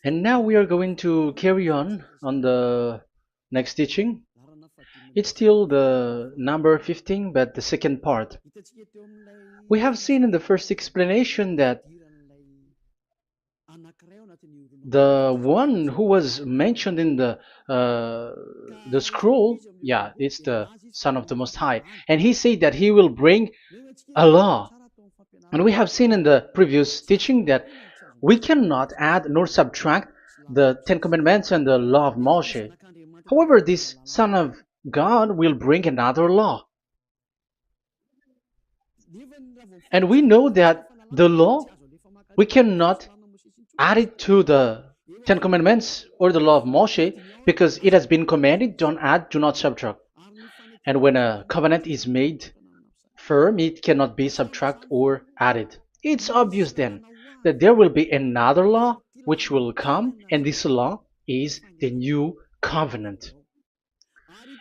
And now we are going to carry on the next teaching. It's still the number 15, but the second part. We have seen in the first explanation that the one who was mentioned in the scroll, yeah, it's the Son of the Most High, and he said that he will bring a law. And we have seen in the previous teaching that we cannot add nor subtract the Ten Commandments and the law of Moshe. However, this Son of God will bring another law. And we know that the law, we cannot add it to the Ten Commandments or the law of Moshe because it has been commanded, don't add, do not subtract. And when a covenant is made firm, it cannot be subtracted or added. It's obvious then that there will be another law which will come, and this law is the new covenant.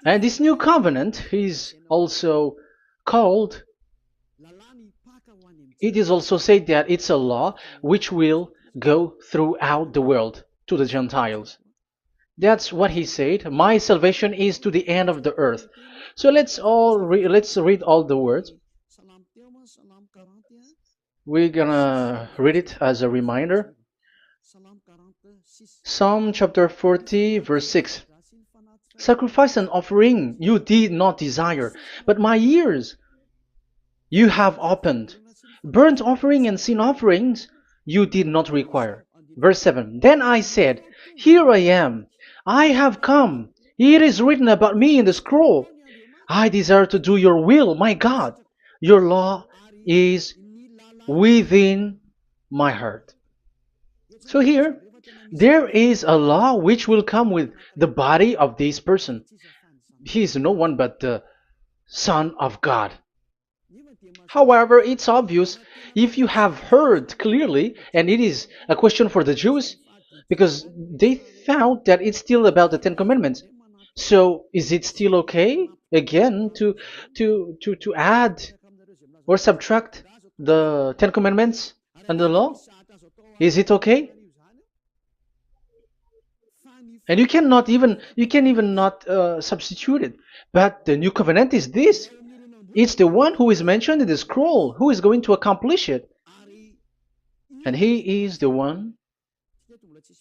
And this new covenant is also called, it is also said that it's a law which will go throughout the world to the Gentiles. That's what he said. My salvation is to the end of the earth. So let's read all the words. We're gonna read it as a reminder. Psalm chapter 40, verse 6. Sacrifice and offering you did not desire, but my ears you have opened. Burnt offering and sin offerings you did not require. Verse 7. Then I said, here I am. I have come. It is written about me in the scroll. I desire to do your will, my God. Your law is within my heart. So here, there is a law which will come with the body of this person. He is no one but the Son of God. However, it's obvious if you have heard clearly, and it is a question for the Jews, because they found that it's still about the Ten Commandments. So is it still okay again to add or subtract the Ten Commandments and the law? Is it okay? And you can even not substitute it. But the new covenant is this. It's the one who is mentioned in the scroll who is going to accomplish it. And he is the one.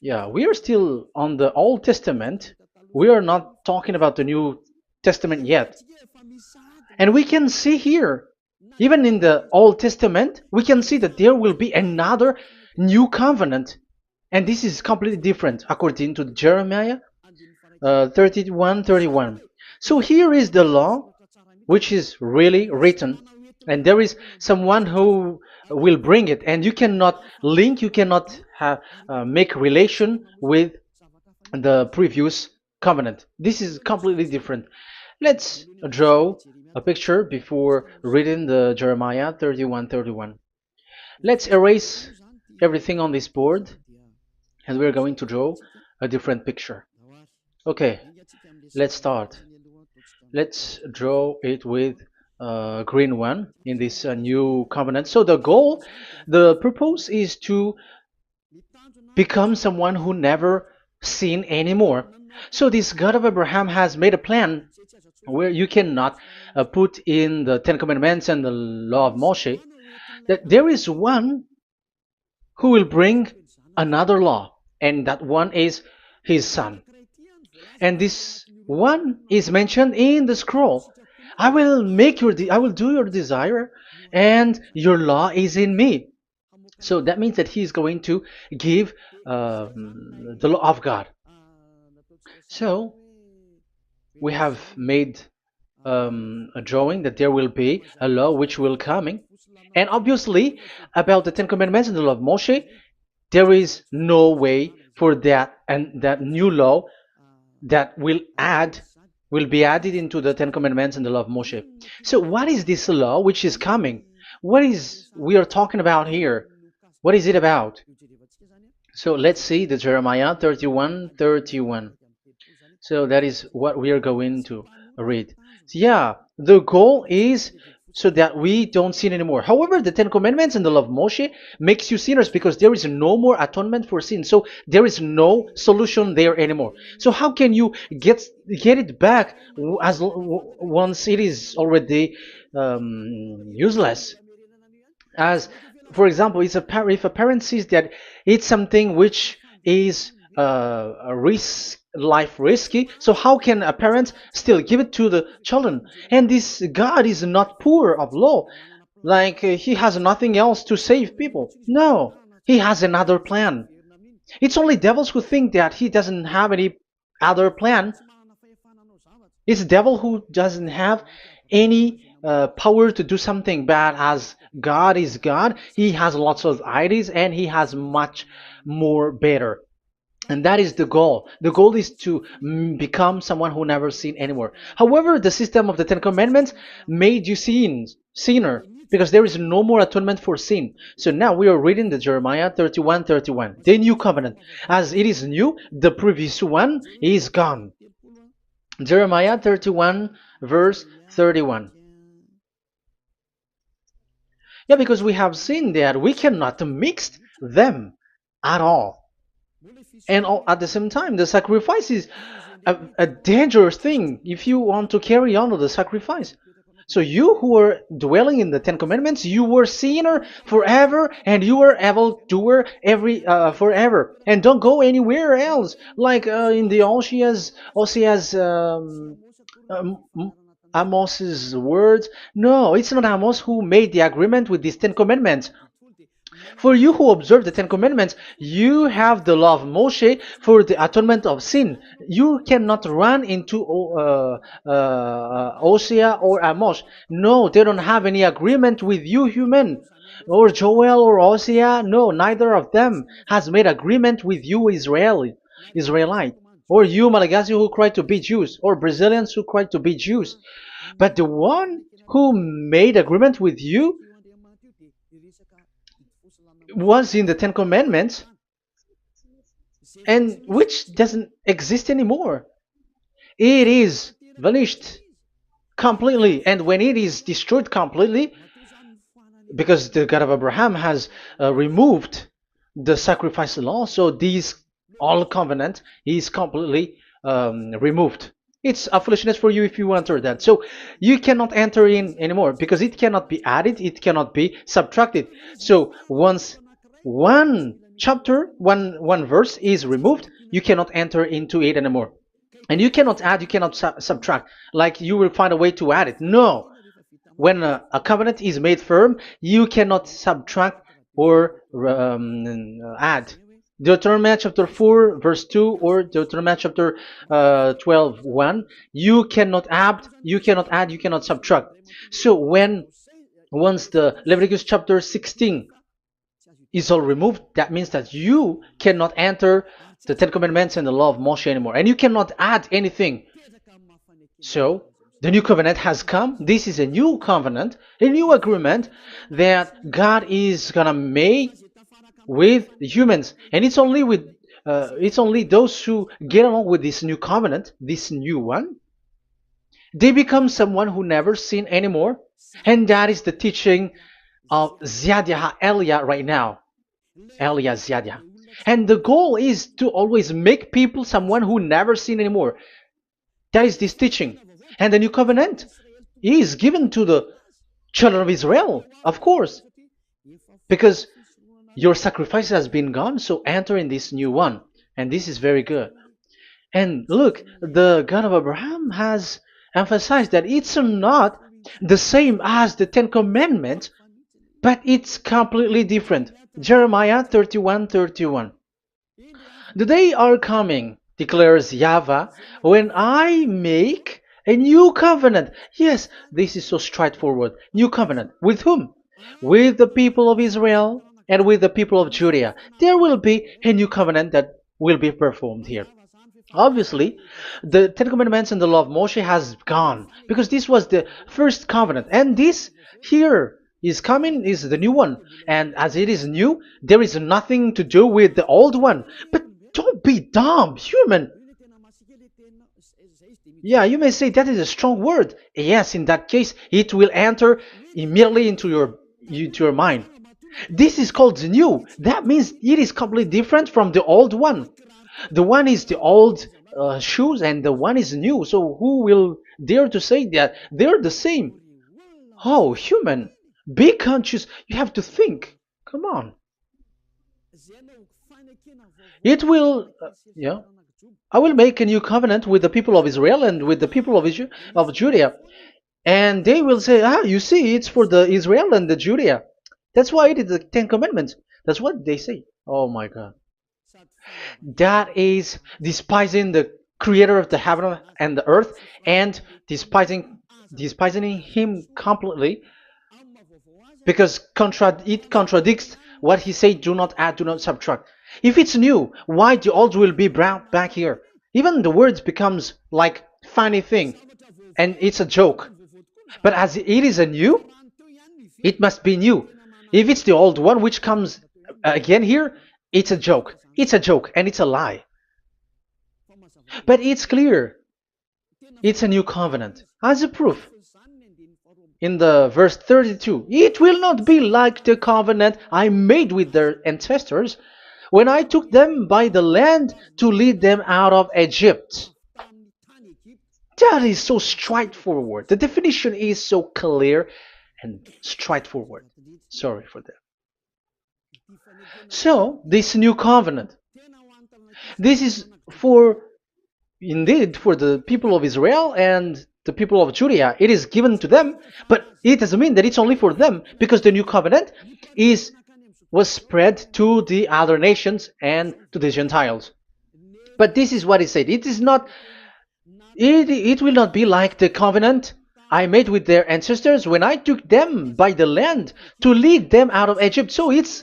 Yeah, we are still on the Old Testament. We are not talking about the New Testament yet. And we can see here, even in the Old Testament, we can see that there will be another new covenant. And this is completely different according to Jeremiah 31:31. So here is the law which is really written, and there is someone who will bring it, and you cannot link, you cannot make relation with the previous covenant. This is completely different. Let's draw a picture before reading the Jeremiah 31:31. Let's erase everything on this board, and we're going to draw a different picture. Okay, let's start. Let's draw it with a green one in this new covenant. So the purpose is to become someone who never sin anymore. So this God of Abraham has made a plan where you cannot put in the Ten Commandments and the law of Moshe, that there is one who will bring another law, and that one is his son. And this one is mentioned in the scroll. I will do your desire, and your law is in me. So that means that he is going to give the law of God. So we have made a drawing that there will be a law which will coming, and obviously about the Ten Commandments and the law of Moshe, there is no way for that and that new law that will be added into the Ten Commandments and the law of Moshe. So what is this law which is coming? What is we are talking about here? What is it about? So let's see the Jeremiah 31:31. So that is what we are going to read. So yeah, the goal is so that we don't sin anymore. However, the Ten Commandments and the law of Moshe makes you sinners because there is no more atonement for sin. So there is no solution there anymore. So how can you get it back once it is already useless? As for example, if a parent sees that it's something which is a risk life risky, so how can a parent still give it to the children? And this God is not poor of law, like he has nothing else to save people. No, he has another plan. It's only devils who think that he doesn't have any other plan. It's the devil who doesn't have any power to do something bad. As God is God, he has lots of ideas and he has much more better. And that is the goal. The goal is to become someone who never sin anymore. However, the system of the Ten Commandments made you sinner, because there is no more atonement for sin. So now we are reading the Jeremiah 31:31, the new covenant. As it is new, the previous one is gone. Jeremiah 31 verse 31. Yeah, because we have seen that we cannot mix them at all. And at the same time, the sacrifice is a dangerous thing if you want to carry on with the sacrifice. So you who are dwelling in the Ten Commandments, you were sinner forever, and you were evil doer forever, and don't go anywhere else. Like in the Osea's Amos's words. No, it's not Amos who made the agreement with these Ten Commandments. For you who observe the Ten Commandments, you have the law of Moshe for the atonement of sin. You cannot run into Osea or Amos. No, they don't have any agreement with you, human. Or Joel or Osea. No, neither of them has made agreement with you, Israelite. Or you, Malagasy, who cry to be Jews. Or Brazilians who cry to be Jews. But the one who made agreement with you was in the Ten Commandments, and which doesn't exist anymore. It is vanished completely, and when it is destroyed completely, because the God of Abraham has removed the sacrifice law, so this all covenant is completely removed. It's a foolishness for you if you enter that. So you cannot enter in anymore because it cannot be added, it cannot be subtracted. So once one chapter, one verse is removed, you cannot enter into it anymore. And you cannot add, you cannot subtract. Like you will find a way to add it. No. When a covenant is made firm, you cannot subtract or add. Deuteronomy chapter 4 verse 2 or Deuteronomy chapter 12 1, you cannot add, you cannot subtract. So once the Leviticus chapter 16 is all removed, that means that you cannot enter the Ten Commandments and the law of Moshe anymore, and you cannot add anything. So the new covenant has come. This is a new covenant, a new agreement that God is gonna make with humans, and it's only those who get along with this new covenant, this new one, they become someone who never sin anymore. And that is the teaching of Ziadia Elia right now, Elia Ziadia. And the goal is to always make people someone who never sin anymore. That is this teaching. And the new covenant is given to the children of Israel, of course, because your sacrifice has been gone, so enter in this new one. And this is very good. And look, the God of Abraham has emphasized that it's not the same as the Ten Commandments, but it's completely different. Jeremiah 31:31. The day are coming, declares YAHVAH, when I make a new covenant. Yes, this is so straightforward. New covenant. With whom? With the people of Israel and with the people of Judea. There will be a new covenant that will be performed here. Obviously, the Ten Commandments and the law of Moshe has gone, because this was the first covenant, and this here is coming, is the new one. And as it is new, there is nothing to do with the old one. But don't be dumb, human. Yeah, you may say that is a strong word. Yes, in that case, it will enter immediately into your mind. This is called new. That means it is completely different from the old one. The one is the old shoes and the one is new. So who will dare to say that they're the same? Oh, human, be conscious. You have to think. Come on. It will, yeah. I will make a new covenant with the people of Israel and with the people of Judea. And they will say, ah, you see, it's for the Israel and the Judea. That's why it is the Ten Commandments. That's what they say. Oh my God. That is despising the creator of the heaven and the earth and despising him completely because it contradicts what he said, do not add, do not subtract. If it's new, why the old will be brought back here? Even the words becomes like funny thing and it's a joke. But as it is a new, it must be new. If it's the old one which comes again here, it's a joke. It's a joke and it's a lie. But it's clear. It's a new covenant. As a proof, in the verse 32, it will not be like the covenant I made with their ancestors when I took them by the land to lead them out of Egypt. That is so straightforward. The definition is so clear and straightforward. Sorry for that. So, this new covenant, this is for, indeed, for the people of Israel and the people of Judea. It is given to them, but it doesn't mean that it's only for them, because the new covenant was spread to the other nations and to the Gentiles. But this is what it said. It is not. It will not be like the covenant I made with their ancestors when I took them by the land to lead them out of Egypt. So it's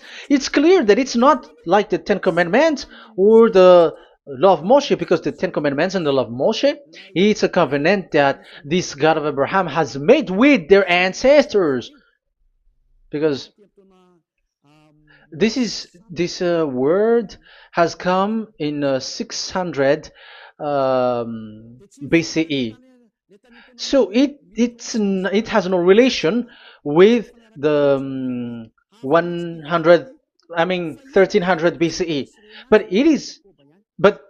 clear that it's not like the Ten Commandments or the law of Moshe, because the Ten Commandments and the law of Moshe, it's a covenant that this God of Abraham has made with their ancestors. Because this word has come in 600 BCE. So it has no relation with the 1300 BCE. But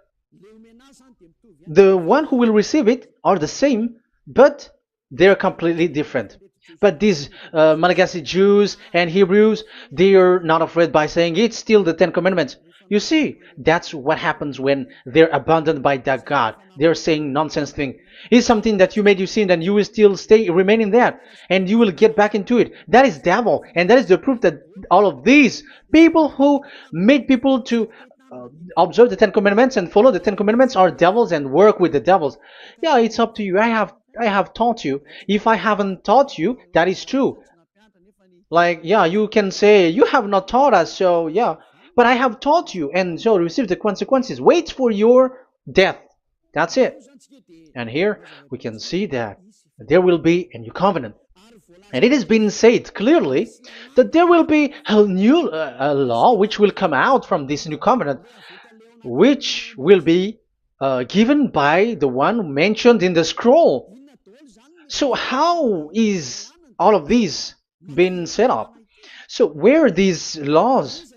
the one who will receive it are the same, but they're completely different. But these Malagasy Jews and Hebrews, they are not afraid by saying it's still the Ten Commandments. You see, that's what happens when they're abandoned by that God. They're saying nonsense thing. It's something that you made you sin, and you will still remain in that, and you will get back into it. That is devil, and that is the proof that all of these people who made people to observe the Ten Commandments and follow the Ten Commandments are devils and work with the devils. Yeah, it's up to you. I have taught you. If I haven't taught you, that is true. Like, yeah, you can say you have not taught us, so yeah. But I have taught you, and so receive the consequences. Wait for your death. That's it. And here we can see that there will be a new covenant. And it has been said clearly that there will be a new law which will come out from this new covenant, which will be given by the one mentioned in the scroll. So how is all of these been set up? So where these laws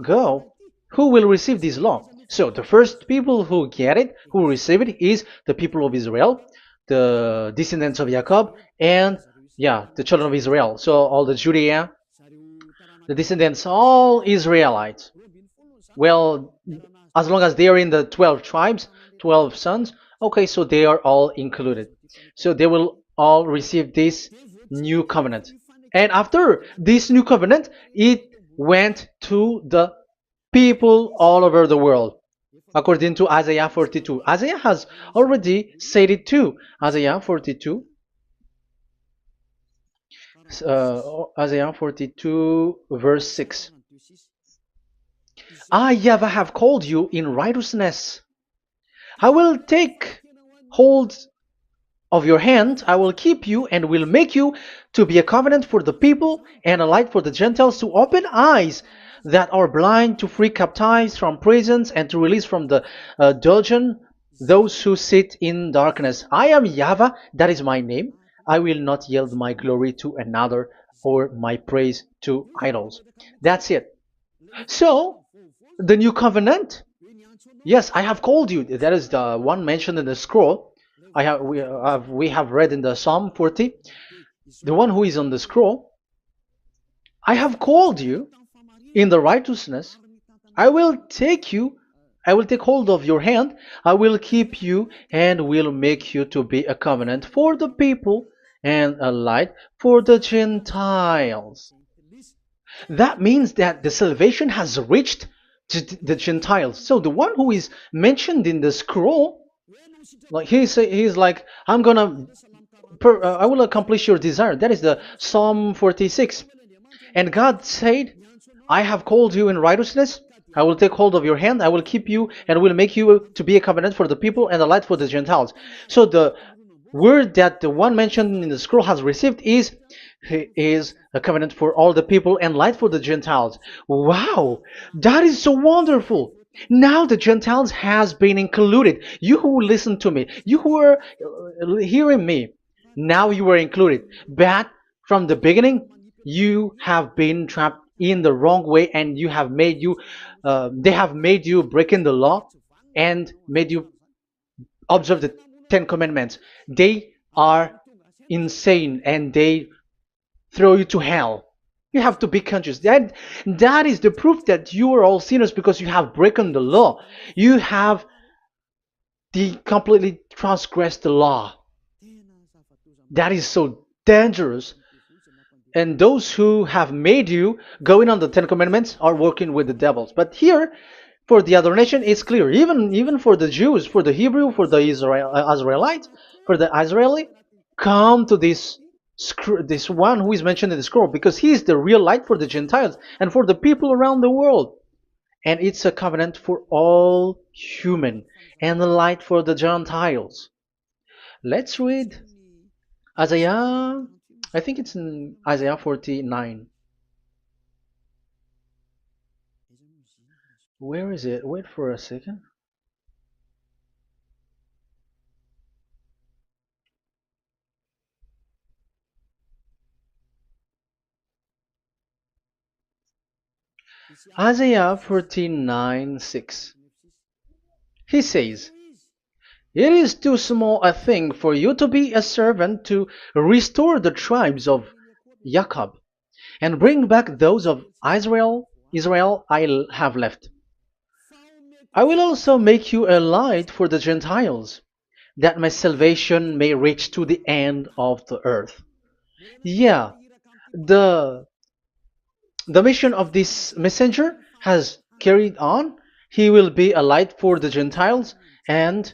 go, who will receive this law? So the first people who get it, who receive it, is the people of Israel, the descendants of Jacob, and yeah, the children of Israel. So all the Judea, the descendants, all Israelites. Well, as long as they are in the 12 tribes, 12 sons, okay, so they are all included. So they will all receive this new covenant. And after this new covenant, it went to the people all over the world, according to Isaiah 42. Isaiah has already said it too. Isaiah 42. Isaiah 42 verse 6. I, YAHVAH, have called you in righteousness. I will take hold of your hand, I will keep you and will make you to be a covenant for the people and a light for the Gentiles, to open eyes that are blind, to free captives from prisons, and to release from the dungeon those who sit in darkness. I am YAHVAH, that is my name. I will not yield my glory to another or my praise to idols. That's it. So, the new covenant, yes, I have called you. That is the one mentioned in the scroll. We have read in the Psalm 40, the one who is on the scroll. I have called you in the righteousness. I will take you, I will take hold of your hand, I will keep you, and will make you to be a covenant for the people and a light for the Gentiles. That means that the salvation has reached to the Gentiles. So the one who is mentioned in the scroll, like he's like, I will accomplish your desire. That is the Psalm 46. And God said, I have called you in righteousness. I will take hold of your hand. I will keep you and will make you to be a covenant for the people and a light for the Gentiles. So the word that the one mentioned in the scroll has received is he is a covenant for all the people and light for the Gentiles. Wow, that is so wonderful. Now the Gentiles has been included. You who listen to me, you who are hearing me, now you are included. But from the beginning, you have been trapped in the wrong way, and they have made you breaking the law and made you observe the Ten Commandments. They are insane and they throw you to hell. You have to be conscious. That is the proof that you are all sinners because you have broken the law. You have completely transgressed the law. That is so dangerous. And those who have made you going on the Ten Commandments are working with the devils. But here, for the other nation, it's clear. Even for the Jews, for the Hebrew, for the Israelites, for the Israeli, come to this one who is mentioned in the scroll because he is the real light for the Gentiles and for the people around the world. And it's a covenant for all human and the light for the Gentiles. Let's read Isaiah. I think it's in Isaiah 49. Where is it? Wait for a second. Isaiah 49:6. He says, it is too small a thing for you to be a servant to restore the tribes of Jacob and bring back those of Israel I have left. I will also make you a light for the Gentiles, that my salvation may reach to the end of the earth. Yeah, the the mission of this messenger has carried on. He will be a light for the Gentiles and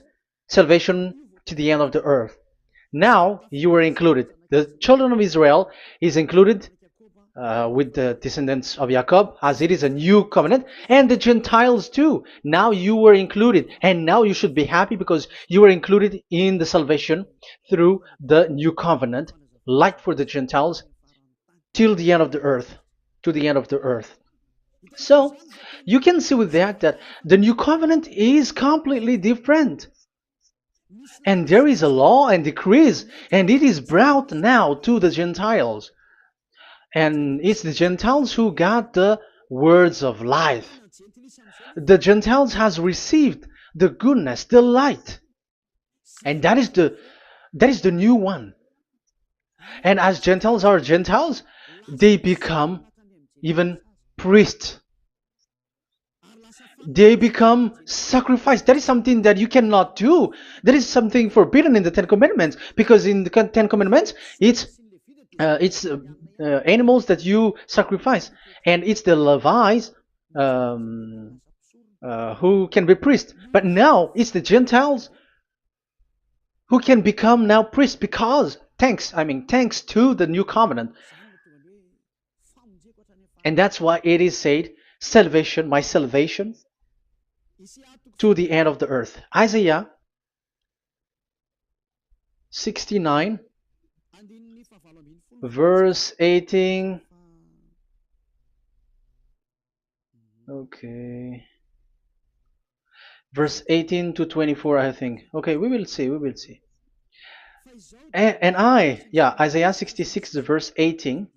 salvation to the end of the earth. Now you are included. The children of Israel is included with the descendants of Jacob, as it is a new covenant, and the Gentiles too. Now you were included, and now you should be happy because you were included in the salvation through the new covenant, light for the Gentiles, till the end of the earth, to the end of the earth. So you can see with that the new covenant is completely different. And there is a law and decrees, and it is brought now to the Gentiles. And it's the Gentiles who got the words of life. The Gentiles has received the goodness, the light. And that is the new one. And as Gentiles are Gentiles, they become even priests. They become sacrificed. That is something that you cannot do. That is something forbidden in the Ten Commandments, because in the Ten Commandments, it's animals that you sacrifice, and it's the Levites um, who can be priests. But now it's the Gentiles who can become now priests because thanks to the new covenant. And that's why it is said, salvation, my salvation to the end of the earth. Isaiah 69 verse 18. Okay. verse 18 to 24, I think. Okay, we will see, we will see. Yeah, Isaiah 66, verse 18.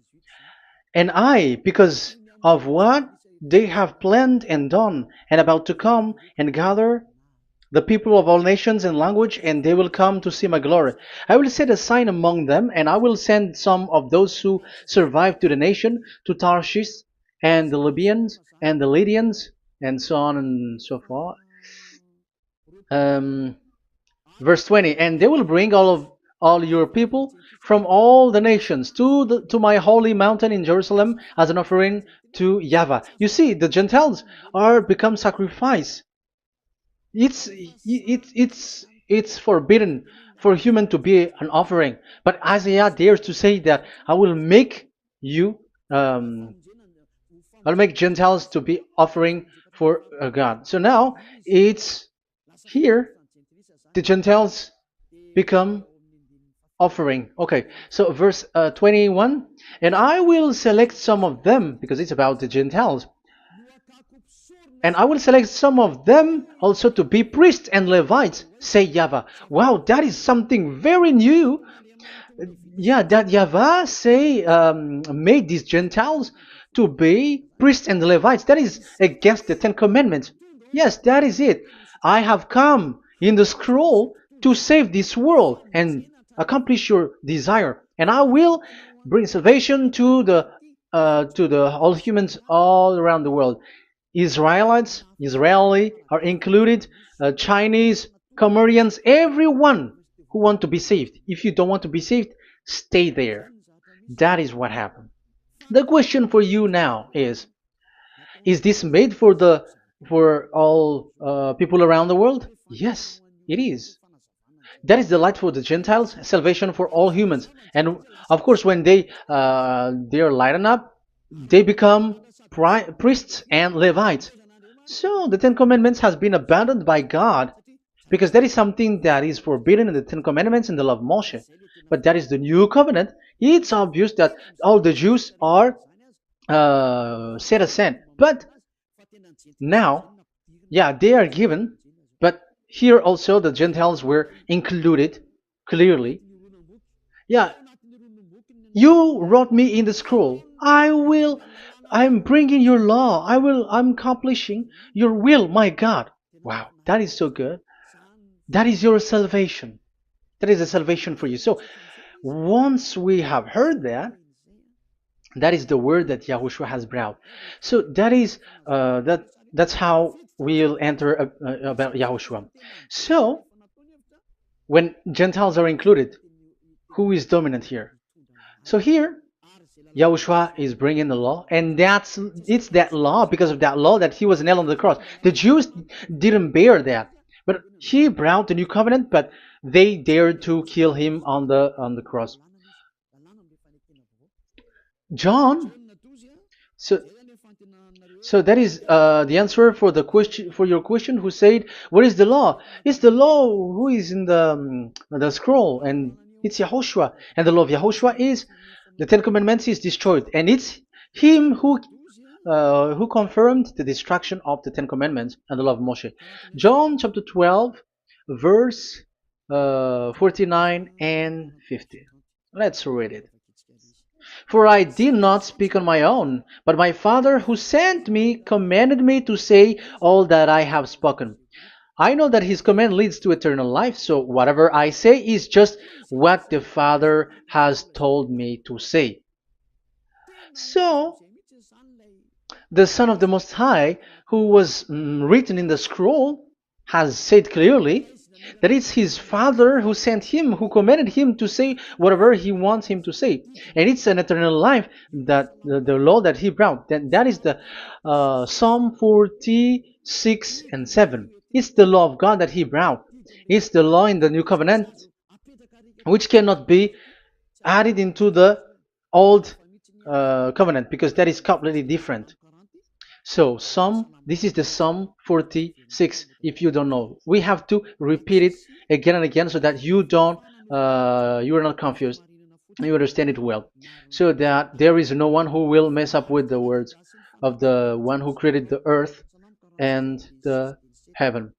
And I, because of what they have planned and done, and about to come and gather the people of all nations and language, and they will come to see my glory. I will set a sign among them, and I will send some of those who survive to the nation, to Tarshish, and the Libyans, and the Lydians, and so on and so forth. Um, Verse 20, and they will bring all your people from all the nations to my holy mountain in Jerusalem as an offering to YAHVAH. You see, the Gentiles are become sacrifice. It's forbidden for human to be an offering, but Isaiah dares to say that I will make you um, I'll make Gentiles to be offering for God. So now it's here the Gentiles become offering. Okay, so verse 21, and I will select some of them, because it's about the Gentiles, and I will select some of them also to be priests and Levites, say YAHVAH. Wow, that is something very new. Yeah, that YAHVAH say made these Gentiles to be priests and Levites. That is against the Ten Commandments. Yes, that is it. I have come in the scroll to save this world and accomplish your desire, and I will bring salvation to the all humans all around the world. Israeli are included, Chinese, Comorians, everyone who want to be saved. If you don't want to be saved, stay there. That is what happened. The question for you now is this made for all people around the world? Yes, it is. That is the light for the Gentiles, salvation for all humans. And of course, when they are lightened up, they become priests and Levites. So the Ten Commandments has been abandoned by God, because that is something that is forbidden in the Ten Commandments and the law of Moshe. But that is the new covenant. It's obvious that all the Jews are set aside. But now, yeah, they are given, but here also the Gentiles were included clearly. Yeah, you wrote me in the scroll. I'm bringing your law. I'm accomplishing your will, my God. Wow, that is so good. That is your salvation. That is a salvation for you. So once we have heard that, that is the word that Yahushua has brought. So that's how we'll enter about Yahushua. So when Gentiles are included, who is dominant here? So here, Yahushua is bringing the law, and it's that law, because of that law, that he was nailed on the cross. The Jews didn't bear that, but he brought the new covenant, but they dared to kill him on the cross. John, so so that is the answer for your question. Who said, "What is the law?" It's the law who is in the scroll, and it's Yahushua. And the law of Yahushua is the Ten Commandments is destroyed, and it's him who confirmed the destruction of the Ten Commandments and the law of Moshe. John chapter 12, verse 49 and 50. Let's read it. For I did not speak on my own, but my Father who sent me commanded me to say all that I have spoken. I know that his command leads to eternal life, so whatever I say is just what the Father has told me to say. So, the Son of the Most High, who was written in the scroll, has said clearly that it's his Father who sent him, who commanded him to say whatever he wants him to say. And it's an eternal life, that the law that he brought. That is the Psalm 46 and 7. It's the law of God that he brought. It's the law in the new covenant, which cannot be added into the old covenant, because that is completely different. So this is the Psalm 46. If you don't know, we have to repeat it again and again, so that you are not confused. You understand it well, so that there is no one who will mess up with the words of the one who created the earth and the heaven.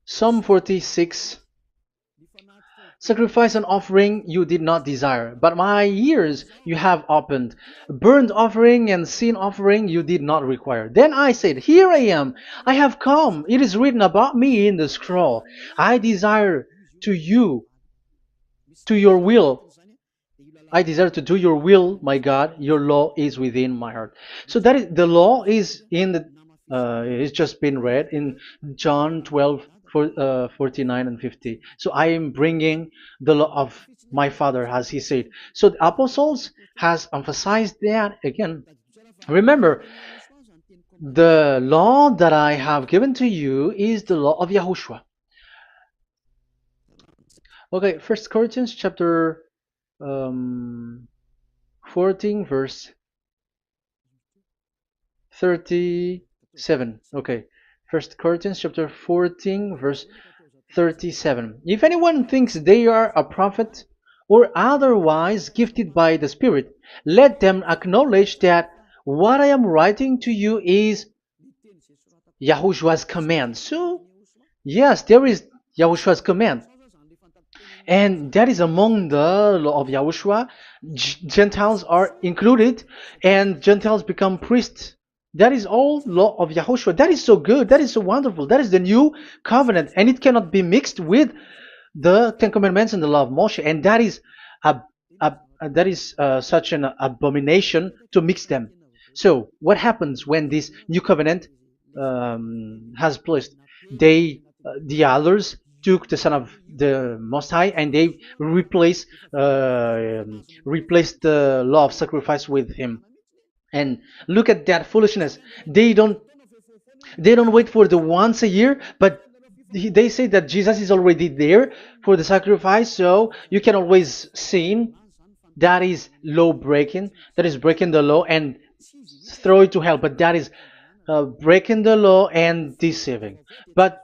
Psalm 46. Sacrifice and offering you did not desire, but my ears you have opened. Burnt offering and sin offering you did not require. Then I said, here I am, I have come. It is written about me in the scroll. I desire to you, to your will. I desire to do your will, my God. Your law is within my heart. So that is the law is in the. It's just been read in John 12, 49 and 50. So I am bringing the law of my Father, as he said. So the apostles has emphasized that again. Remember, the law that I have given to you is the law of Yahushua. Okay, First Corinthians chapter 14 verse 37. Okay, First Corinthians chapter 14 verse 37. If anyone thinks they are a prophet or otherwise gifted by the Spirit, let them acknowledge that what I am writing to you is Yahushua's command. So, yes, there is Yahushua's command. And that is among the law of Yahushua. Gentiles are included, and Gentiles become priests. That is all law of Yahushua. That is so good. That is so wonderful. That is the new covenant, and it cannot be mixed with the Ten Commandments and the law of Moshe. And that is such an abomination to mix them. So what happens when this new covenant has placed? The others took the Son of the Most High and they replaced the law of sacrifice with him. And look at that foolishness. They don't wait for the once a year, but they say that Jesus is already there for the sacrifice, so you can always sin. That is law breaking. That is breaking the law and throw it to hell. But that is breaking the law and deceiving. But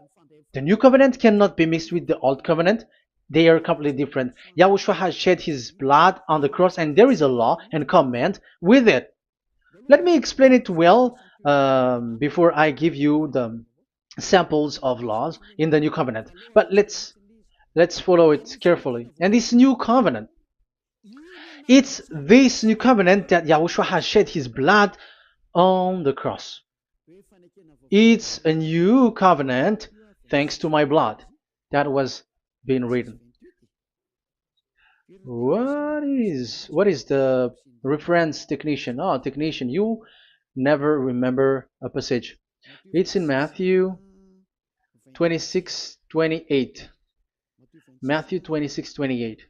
the new covenant cannot be mixed with the old covenant. They are completely different. Yahushua has shed his blood on the cross, and there is a law and command with it. Let me explain it well before I give you the samples of laws in the new covenant. But let's follow it carefully. And this new covenant, it's this new covenant that Yahushua has shed his blood on the cross. It's a new covenant thanks to my blood that was being written. What is the reference technician? Oh, technician, you never remember a passage. It's in Matthew 26:28. Matthew 26:28.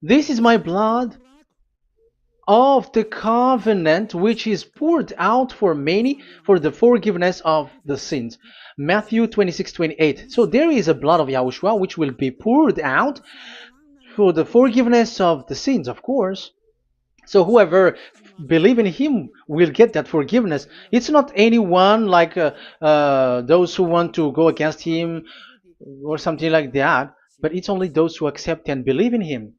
This is my blood of the covenant which is poured out for many for the forgiveness of the sins. Matthew 26:28. So there is a blood of Yahushua which will be poured out for the forgiveness of the sins, of course. So whoever believe in him will get that forgiveness. It's not anyone like those who want to go against him or something like that, but it's only those who accept and believe in him.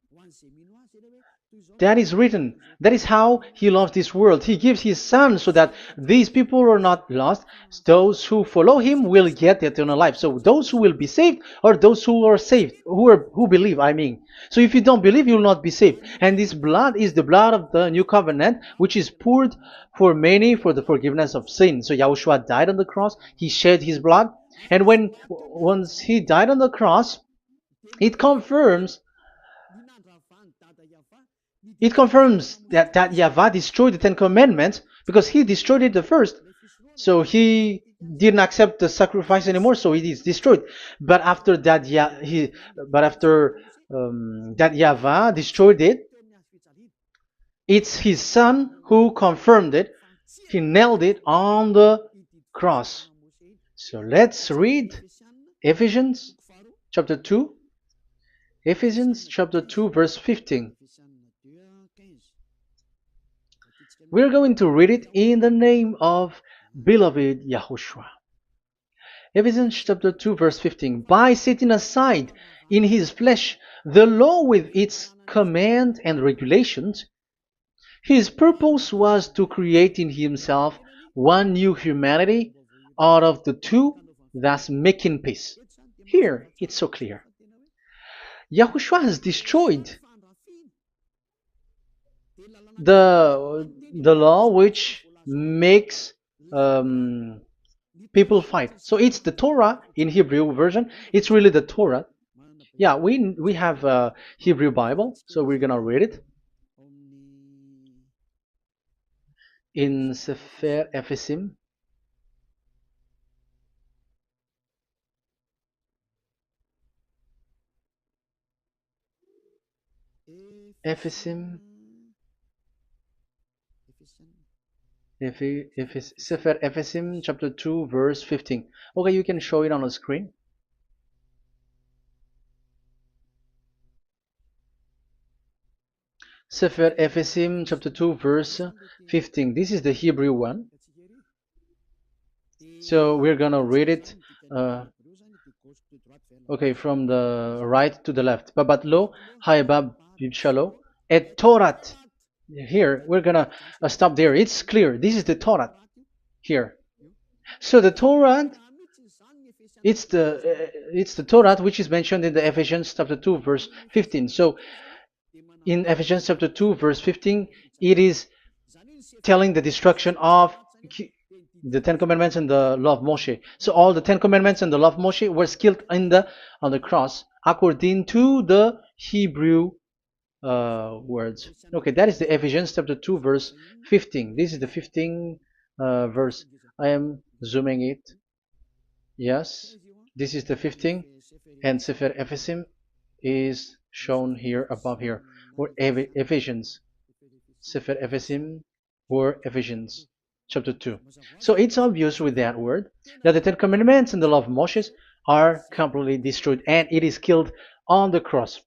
That is written. That is how he loves this world. He gives his son so that these people are not lost. Those who follow him will get eternal life. So those who will be saved are those who are saved, who believe, I mean. So if you don't believe, you will not be saved. And this blood is the blood of the new covenant, which is poured for many for the forgiveness of sin. So Yahushua died on the cross. He shed his blood. And once he died on the cross, it confirms that YAHVAH destroyed the Ten Commandments because he destroyed it the first. So he didn't accept the sacrifice anymore, so it is destroyed. But after that, that YAHVAH destroyed it, it's his son who confirmed it. He nailed it on the cross. So let's read Ephesians chapter 2. Ephesians chapter 2 verse 15. We're going to read it in the name of beloved Yahushua. Ephesians chapter 2 verse 15. By setting aside in his flesh the law with its command and regulations, his purpose was to create in himself one new humanity out of the two, thus making peace. Here, it's so clear. Yahushua has destroyed the law which makes people fight. So it's the Torah in Hebrew version. It's really the Torah. Yeah, we have a Hebrew Bible, so we're gonna read it in Sefer Ephesim. Ephesim, Sefer Ephesim, chapter 2, verse 15. Okay, you can show it on the screen. Sefer Ephesim, chapter 2, verse 15. This is the Hebrew one. So we're gonna read it. Okay, from the right to the left. Babat lo, haibab shalo, et Torat. Here, we're gonna stop there. It's clear. This is the Torah here. So the Torah, it's the Torah which is mentioned in the Ephesians chapter 2 verse 15. So in Ephesians chapter 2 verse 15, it is telling the destruction of the Ten Commandments and the law of Moshe. So all the Ten Commandments and the law of Moshe were killed on the cross according to the Hebrew words. Okay, that is the Ephesians chapter 2 verse 15. This is the 15 verse. I am zooming it. Yes, this is the 15, and Sefer Ephesim is shown here above here, or Ephesians. Sefer Ephesim or Ephesians chapter 2. So it's obvious with that word that the Ten Commandments and the law of Moses are completely destroyed, and it is killed on the cross.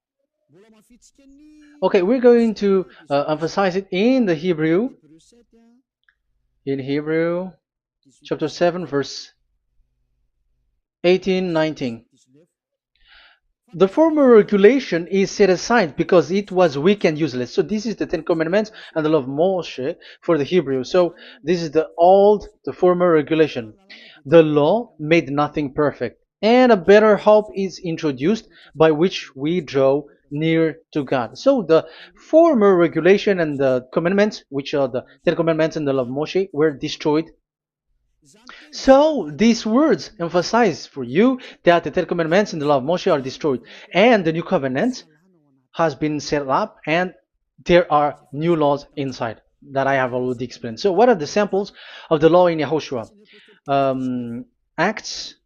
Okay, we're going to emphasize it in the Hebrew. In Hebrew, chapter 7, verse 18, 19. The former regulation is set aside because it was weak and useless. So this is the Ten Commandments and the law of Moshe for the Hebrew. So this is the former regulation. The law made nothing perfect, and a better hope is introduced by which we draw near to God. So the former regulation and the commandments, which are the Ten Commandments and the law of Moshe, were destroyed. So these words emphasize for you that the Ten Commandments and the law of Moshe are destroyed, and the new covenant has been set up, and there are new laws inside that I have already explained. So what are the samples of the law in Yahushua? Acts.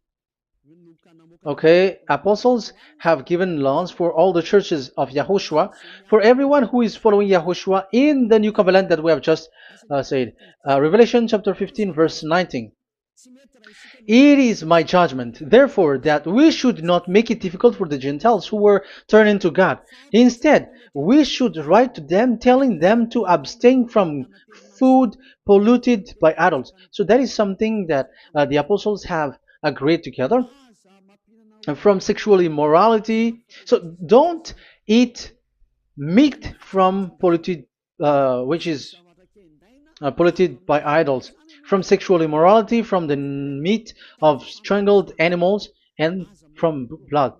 Okay, apostles have given laws for all the churches of Yahushua, for everyone who is following Yahushua in the new covenant that we have just said. Revelation chapter 15, verse 19. It is my judgment, therefore, that we should not make it difficult for the Gentiles who were turning to God. Instead, we should write to them telling them to abstain from food polluted by idols. So that is something that the apostles have agreed together. And from sexual immorality. So don't eat meat from polluted, which is polluted by idols, from sexual immorality, from the meat of strangled animals, and from blood.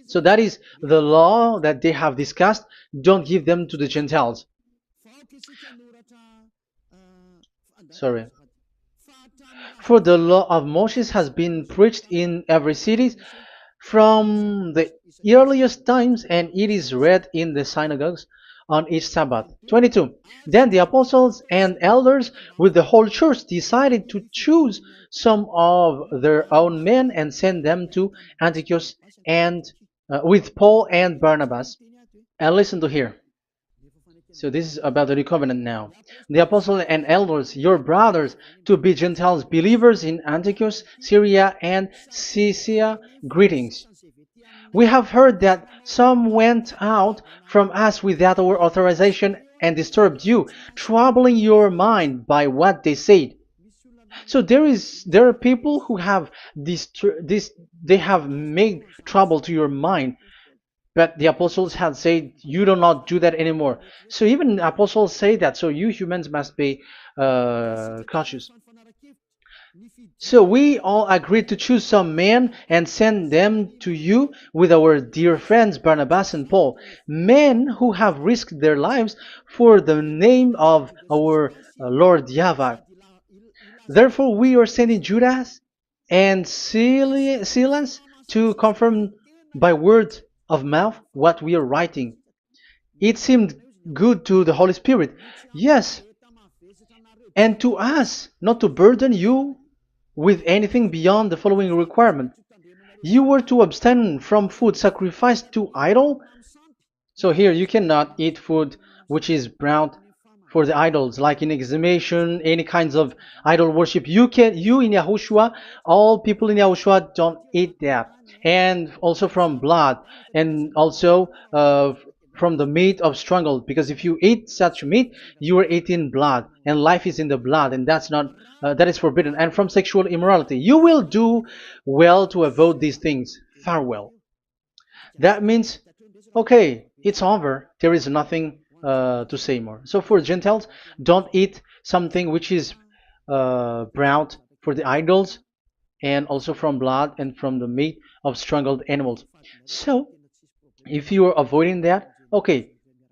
So that is the law that they have discussed. Don't give them to the Gentiles. Sorry. For the law of Moses has been preached in every city from the earliest times, and it is read in the synagogues on each Sabbath. 22. Then the apostles and elders with the whole church decided to choose some of their own men and send them to Antioch and with Paul and Barnabas. And listen to here. So this is about the new covenant now. The apostles and elders, your brothers, to be Gentiles believers in Antioch, Syria, and Cilicia, greetings. We have heard that some went out from us without our authorization and disturbed you, troubling your mind by what they said. So there are people who have they have made trouble to your mind, but the apostles had said you do not do that anymore. So even apostles say that. So you humans must be cautious. So we all agreed to choose some men and send them to you with our dear friends Barnabas and Paul, men who have risked their lives for the name of our Lord YAHVAH. Therefore, we are sending Judas and Silas to confirm by word of mouth what we are writing. It seemed good to the Holy Spirit, yes, and to us, not to burden you with anything beyond the following requirement. You were to abstain from food sacrificed to idol. So here you cannot eat food which is brought for the idols, like in exhumation, any kinds of idol worship. You in Yahushua, all people in Yahushua don't eat that, and also from blood, and also from the meat of strangled. Because if you eat such meat, you are eating blood, and life is in the blood, and that's not that is forbidden. And from sexual immorality, you will do well to avoid these things. Farewell. That means, okay, it's over. There is nothing to say more. So for Gentiles, don't eat something which is brought for the idols, and also from blood and from the meat of strangled animals. So if you are avoiding that, okay,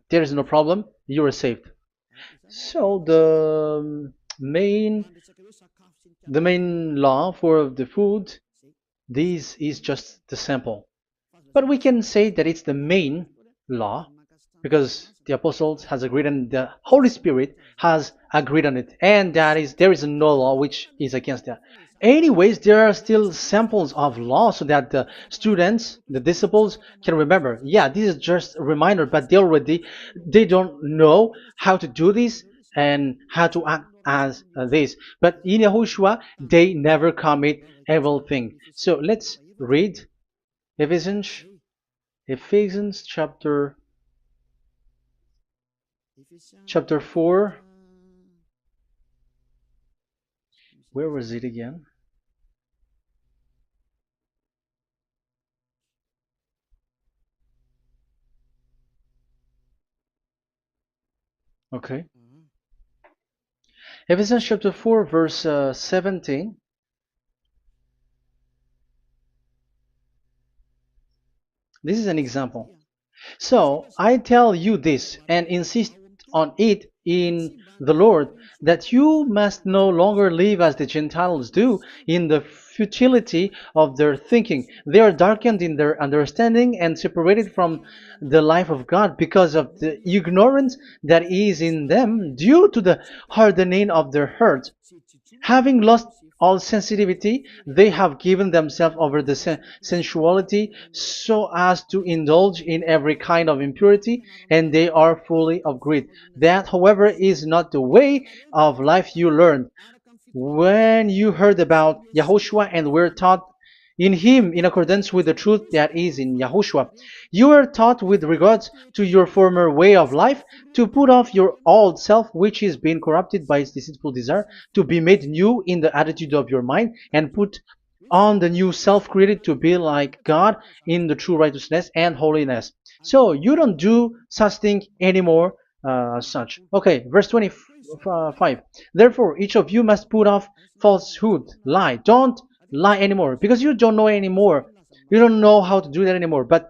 there is no problem. You are saved. So the main law for the food, this is just the sample. But we can say that it's the main law because the apostles has agreed and the Holy Spirit has agreed on it, and that is there is no law which is against that. Anyways, there are still samples of law so that the students, the disciples, can remember. Yeah, this is just a reminder, but they don't know how to do this and how to act as this. But in Yahushua, they never commit evil thing. So let's read Ephesians, Ephesians chapter 4. Where was it again? Okay. Ephesians chapter 4, verse 17. This is an example. So I tell you this and insist on it in the Lord, that you must no longer live as the Gentiles do in the futility of their thinking. They are darkened in their understanding and separated from the life of God because of the ignorance that is in them due to the hardening of their hearts. Having lost all sensitivity, they have given themselves over to sensuality so as to indulge in every kind of impurity, and they are fully of greed. That, however, is not the way of life you learned when you heard about Yahushua and were taught in him in accordance with the truth that is in Yahushua. You were taught with regards to your former way of life to put off your old self, which is being corrupted by its deceitful desire, to be made new in the attitude of your mind, and put on the new self created to be like God in the true righteousness and holiness. So you don't do such thing anymore. Such. Okay, verse 25. Therefore, each of you must put off falsehood, lie. Don't lie anymore because you don't know anymore. You don't know how to do that anymore. But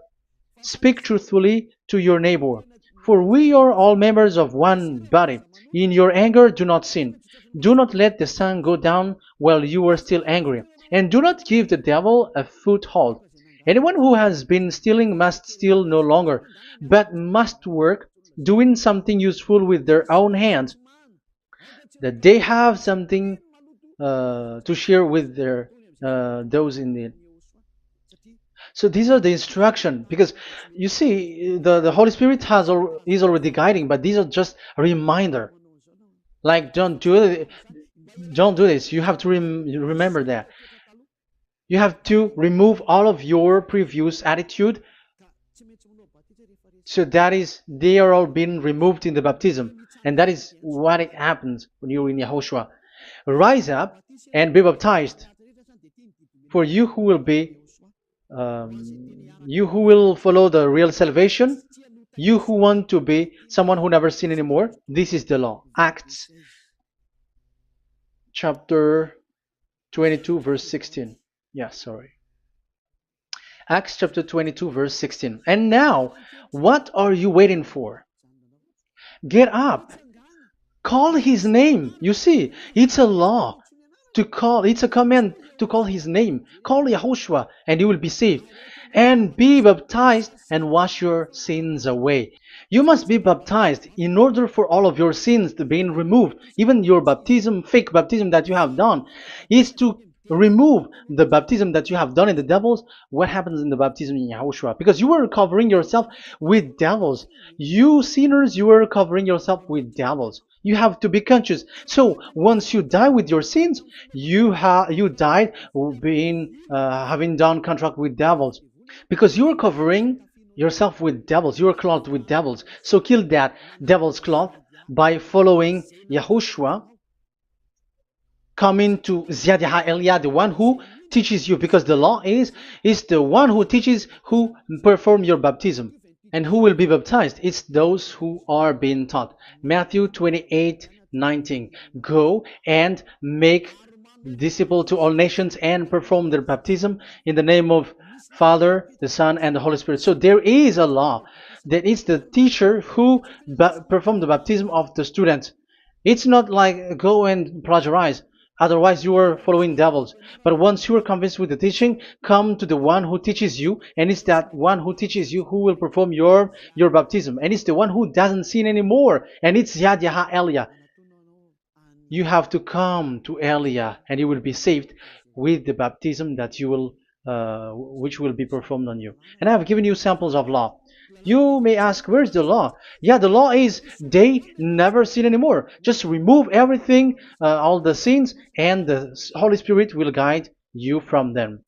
speak truthfully to your neighbor. For we are all members of one body. In your anger, do not sin. Do not let the sun go down while you are still angry. And do not give the devil a foothold. Anyone who has been stealing must steal no longer, but must work, doing something useful with their own hands, that they have something to share with their those in need. So these are the instruction because you see the Holy Spirit is already guiding, but these are just a reminder. Like don't do this. You have to remember that. You have to remove all of your previous attitude. So that is they are all being removed in the baptism, and that is what it happens when you're in Yahushua. Rise up and be baptized, for you who will follow the real salvation, you who want to be someone who never sin anymore. This is the law. Acts chapter 22 verse 16. Yeah, sorry. Acts chapter 22 verse 16. And now, what are you waiting for? Get up. Call his name. You see, it's a law to call, it's a command to call his name. Call Yahushua and you will be saved. And be baptized and wash your sins away. You must be baptized in order for all of your sins to be removed. Even your baptism, fake baptism that you have done, is to remove the baptism that you have done in the devils. What happens in the baptism in Yahushua? Because you were covering yourself with devils. You sinners, you were covering yourself with devils. You have to be conscious. So once you die with your sins, you died being having done contract with devils, because you are covering yourself with devils. You are clothed with devils. So kill that devil's cloth by following Yahushua, coming to Ziad Elia, the one who teaches you, because the law is the one who teaches who perform your baptism. And who will be baptized? It's those who are being taught. Matthew 28:19. Go and make disciple to all nations and perform their baptism in the name of Father, the Son, and the Holy Spirit. So there is a law that is the teacher who perform the baptism of the students. It's not like go and plagiarize. Otherwise, you are following devils. But once you are convinced with the teaching, come to the one who teaches you, and it's that one who teaches you who will perform your baptism. And it's the one who doesn't sin anymore. And it's Yad Yah Elia. You have to come to Elia, and you will be saved with the baptism that you will, which will be performed on you. And I have given you samples of law. You may ask, where's the law? Yeah, the law is they never sin anymore. Just remove everything, all the sins, and the Holy Spirit will guide you from them.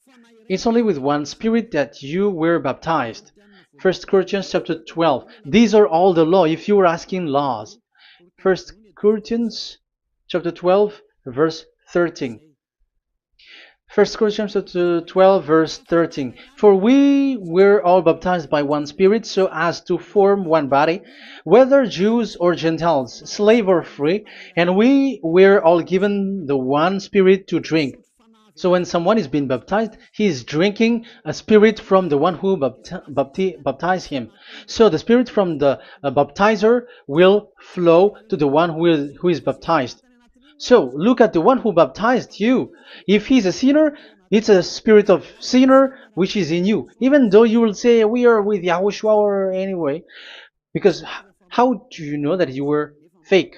It's only with one Spirit that you were baptized. 1 Corinthians chapter 12. These are all the law, if you were asking laws. 1 Corinthians chapter 12, verse 13. 1 Corinthians chapter 12, verse 13. For we were all baptized by one Spirit, so as to form one body, whether Jews or Gentiles, slave or free, and we were all given the one Spirit to drink. So when someone is being baptized, he is drinking a spirit from the one who baptized him. So the spirit from the baptizer will flow to the one who is baptized. So look at the one who baptized you. If he's a sinner, it's a spirit of sinner which is in you. Even though you will say we are with Yahushua or anyway, because how do you know that you were fake?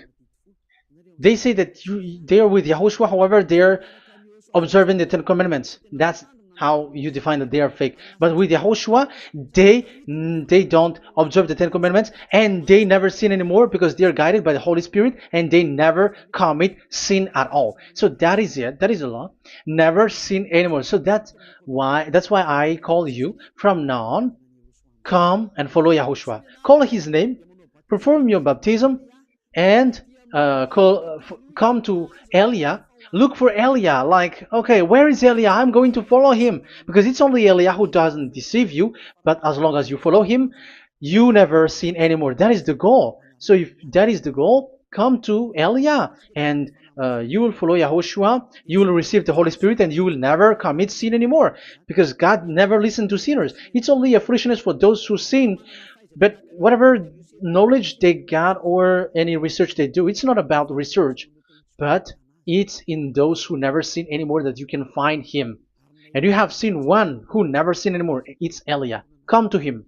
They say that they are with Yahushua, however, they're observing the Ten Commandments. That's how you define that they are fake. But with Yahushua, they don't observe the Ten Commandments, and they never sin anymore because they are guided by the Holy Spirit, and they never commit sin at all. So that is it. That is the law. Never sin anymore. So that's why I call you from now on. Come and follow Yahushua. Call his name, perform your baptism, and come to Elia. Look for Elia, like, okay, where is Elia? I'm going to follow him, because it's only Elia who doesn't deceive you. But as long as you follow him, you never sin anymore. That is the goal. So if that is the goal, come to Elia, and you will follow Yahushua. You will receive the Holy Spirit, and you will never commit sin anymore, because God never listened to sinners. It's only a foolishness for those who sin. But whatever knowledge they got or any research they do, it's not about research, but it's in those who never sin anymore that you can find him. And you have seen one who never sin anymore. It's Elia. Come to him,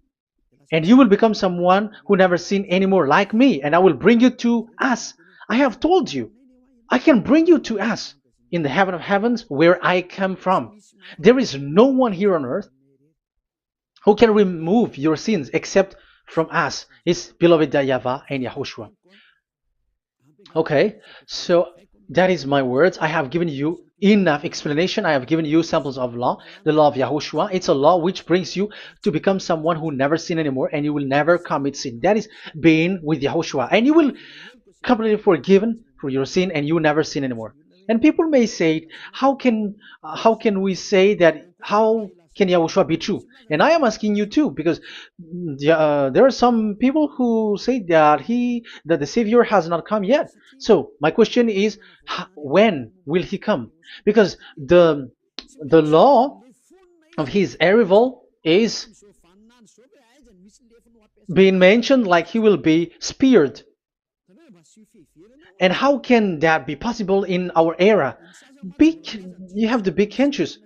and you will become someone who never sin anymore, like me, and I will bring you to us. I have told you, I can bring you to us in the heaven of heavens where I come from. There is no one here on earth who can remove your sins except from us. It's beloved YAHVAH and YAHOSHUAH. Okay, so that is my words. I have given you enough explanation. I have given you samples of law, the law of Yahushua. It's a law which brings you to become someone who never sin anymore, and you will never commit sin. That is being with Yahushua, and you will completely forgiven for your sin, and you will never sin anymore. And people may say, how can we say that? How can Yahushua be true? And I am asking you too, because there are some people who say that the Savior has not come yet. So my question is, when will he come? Because the law of his arrival is being mentioned like he will be speared. And how can that be possible in our era? You have to be conscious.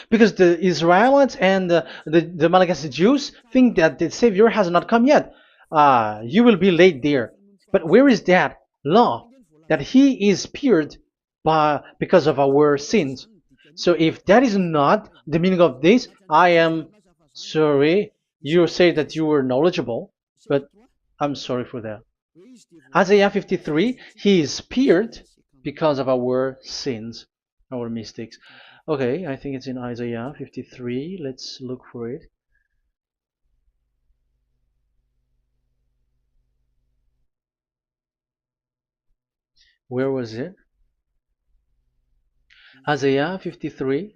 Because the Israelites and the Malagasy Jews think that the Savior has not come yet. You will be late there. But where is that law? That he is speared because of our sins. So if that is not the meaning of this, I am sorry. You say that you were knowledgeable, but I'm sorry for that. Isaiah 53, he is speared because of our sins, our mistakes. Okay, I think it's in Isaiah 53. Let's look for it. Where was it? Isaiah 53.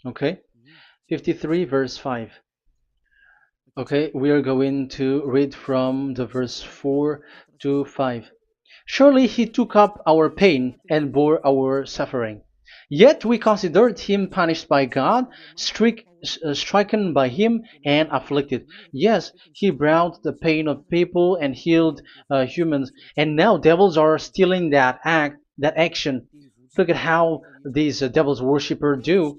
Okay, 53 verse 5. Okay, we are going to read from the verse 4 to 5. Surely he took up our pain and bore our suffering. Yet we considered him punished by God, stricken by him, and afflicted. Yes, he brought the pain of people and healed humans. And now devils are stealing that action. Look at how these devils worshippers do.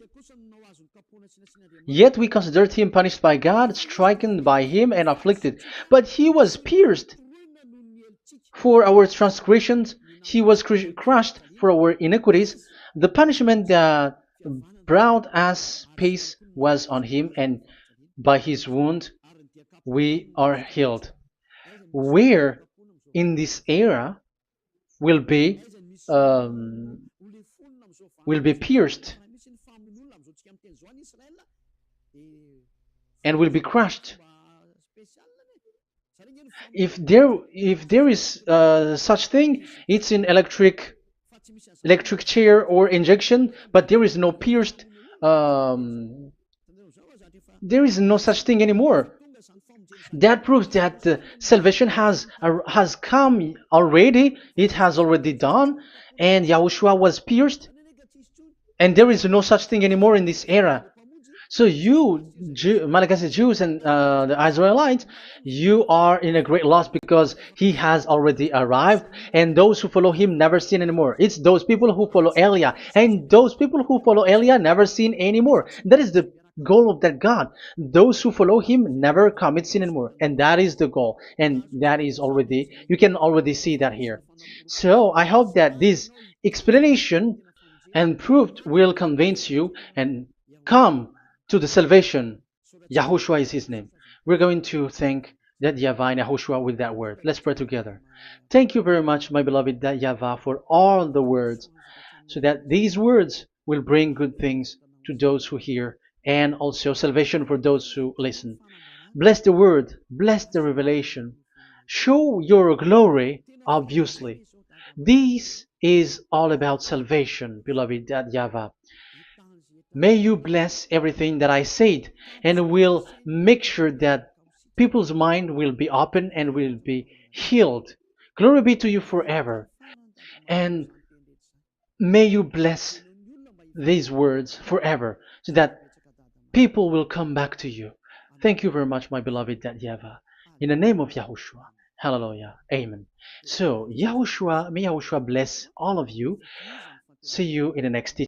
Yet we considered him punished by God, stricken by him, and afflicted. But he was pierced for our transgressions, he was crushed for our iniquities. The punishment that brought us peace was on him, and by his wound we are healed. Where in this era will be um, pierced and will be crushed. If there is such thing, it's in electric chair or injection, but there is no pierced. There is no such thing anymore. That proves that salvation has come already. It has already done, and Yahushua was pierced, and there is no such thing anymore in this era. So you, Malagasy Jews and the Israelites, you are in a great loss because he has already arrived, and those who follow him never sin anymore. It's those people who follow Elia, and those people who follow Elia never sin anymore. That is the goal of that God. Those who follow him never commit sin anymore, and that is the goal. And that is already, you can already see that here. So I hope that this explanation and proof will convince you and come to the salvation. Yahushua is his name. We're going to thank that YAHVAH and Yahushua with that word. Let's pray together. Thank you very much, my beloved that YAHVAH, for all the words, so that these words will bring good things to those who hear, and also salvation for those who listen. Bless the word, bless the revelation. Show your glory, obviously. This is all about salvation, beloved that YAHVAH. May you bless everything that I said, and will make sure that people's mind will be open and will be healed. Glory be to you forever. And may you bless these words forever, so that people will come back to you. Thank you very much, my beloved that YAHVAH. In the name of Yahushua. Hallelujah. Amen. So, may Yahushua bless all of you. See you in the next teaching.